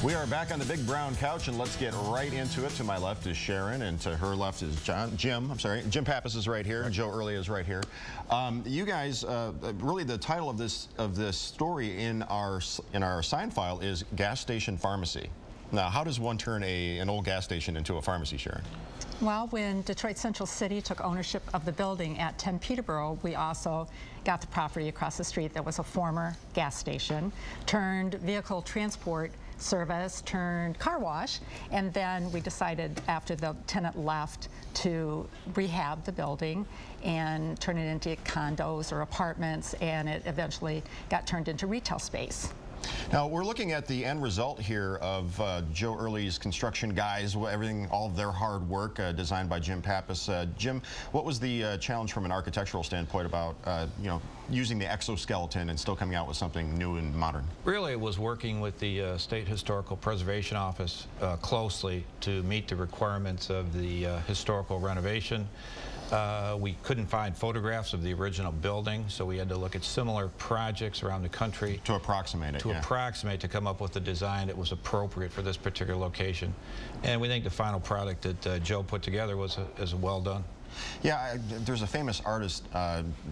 We are back on the big brown couch, and let's get right into it. To my left is Sharon, and to her left is Jim Pappas is right here, and Joe Early is right here. You guys, really the title of this story in our sign file is Gas Station Pharmacy. Now, how does one turn an old gas station into a pharmacy, Sharon? Well, when Detroit Central City took ownership of the building at 10 Peterborough, we also got the property across the street that was a former gas station, turned vehicle transport service, turned car wash, and then we decided after the tenant left to rehab the building and turn it into condos or apartments, and it eventually got turned into retail space. Now, we're looking at the end result here of Joe Early's construction guys, everything, all of their hard work designed by Jim Pappas. Jim, what was the challenge from an architectural standpoint about, using the exoskeleton and still coming out with something new and modern? Really, it was working with the State Historical Preservation Office closely to meet the requirements of the historical renovation. We couldn't find photographs of the original building, so we had to look at similar projects around the country to approximate it. To come up with a design that was appropriate for this particular location. And we think the final product that Joe put together is well done. Yeah, there's a famous artist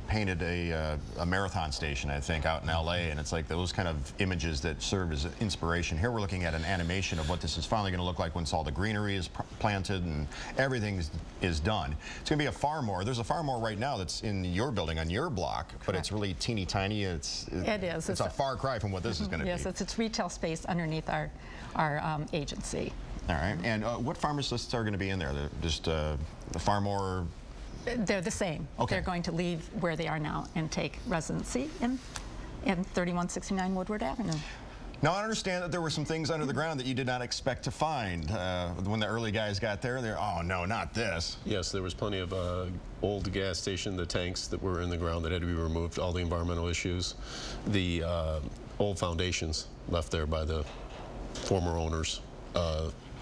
painted a marathon station, I think, out in LA, and it's like those kind of images that serve as inspiration. Here we're looking at an animation of what this is finally going to look like once all the greenery is planted and everything is done. It's going to be a Farmore. There's a Farmore right now that's in your building on your block. Correct. But it's really teeny tiny. It is. It's a far cry from what this is going to be. Yes, it's retail space underneath our agency. All right, and what pharmacists are going to be in there? They're just the Farmore? They're the same. Okay. They're going to leave where they are now and take residency in 3169 Woodward Avenue. Now, I understand that there were some things under the ground that you did not expect to find. When the early guys got there, they're, oh no, not this. Yes, there was plenty of old gas station, the tanks that were in the ground that had to be removed, all the environmental issues, the old foundations left there by the former owners.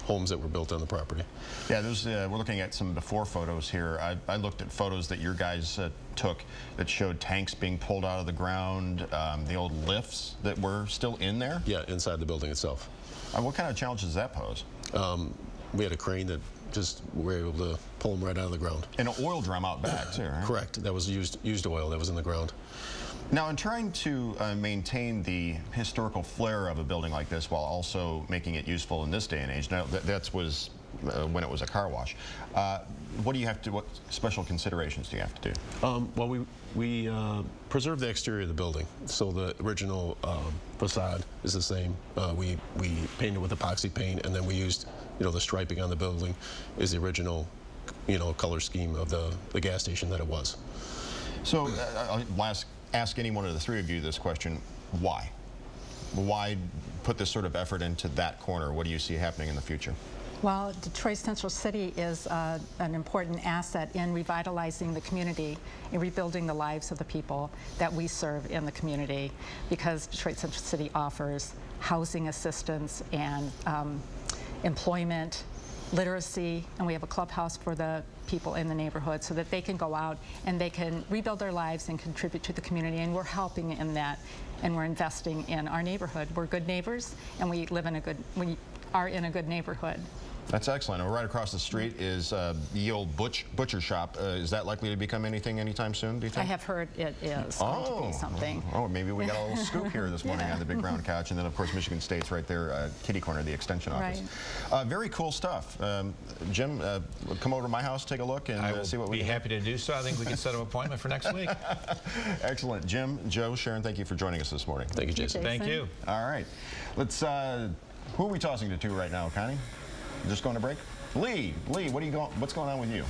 Homes that were built on the property. Yeah, we're looking at some before photos here. I looked at photos that your guys took that showed tanks being pulled out of the ground, the old lifts that were still in there. Yeah, inside the building itself. What kind of challenges does that pose? We had a crane that just were able to pull them right out of the ground. And an oil drum out back too, right? Correct. That was used oil that was in the ground. Now, in trying to maintain the historical flair of a building like this while also making it useful in this day and age, now that was when it was a car wash. What special considerations do you have to do? Well, we preserve the exterior of the building, so the original facade is the same. We painted with epoxy paint, and then we used, the striping on the building is the original, color scheme of the gas station that it was. So, ask any one of the three of you this question: why? Why put this sort of effort into that corner? What do you see happening in the future? Well, Detroit Central City is an important asset in revitalizing the community and rebuilding the lives of the people that we serve in the community, because Detroit Central City offers housing assistance and employment, literacy, and we have a clubhouse for the people in the neighborhood so that they can go out and they can rebuild their lives and contribute to the community, and we're helping in that, and we're investing in our neighborhood. We're good neighbors, and we are in a good neighborhood. That's excellent. And right across the street is the old butcher shop. Is that likely to become anything anytime soon, do you think? I have heard it is going to be something. Oh, maybe we got a little scoop here this morning on the big brown couch. And then, of course, Michigan State's right there, kitty corner, the extension office. Right. Very cool stuff. Jim, come over to my house, take a look, and see what we can. I will be happy to do so. I think we can set an appointment for next week. Excellent. Jim, Joe, Sharon, thank you for joining us this morning. Thank you, Jason. Thank you. All right. Let's, who are we tossing to right now, Connie? Just going to break? Lee, what's going on with you?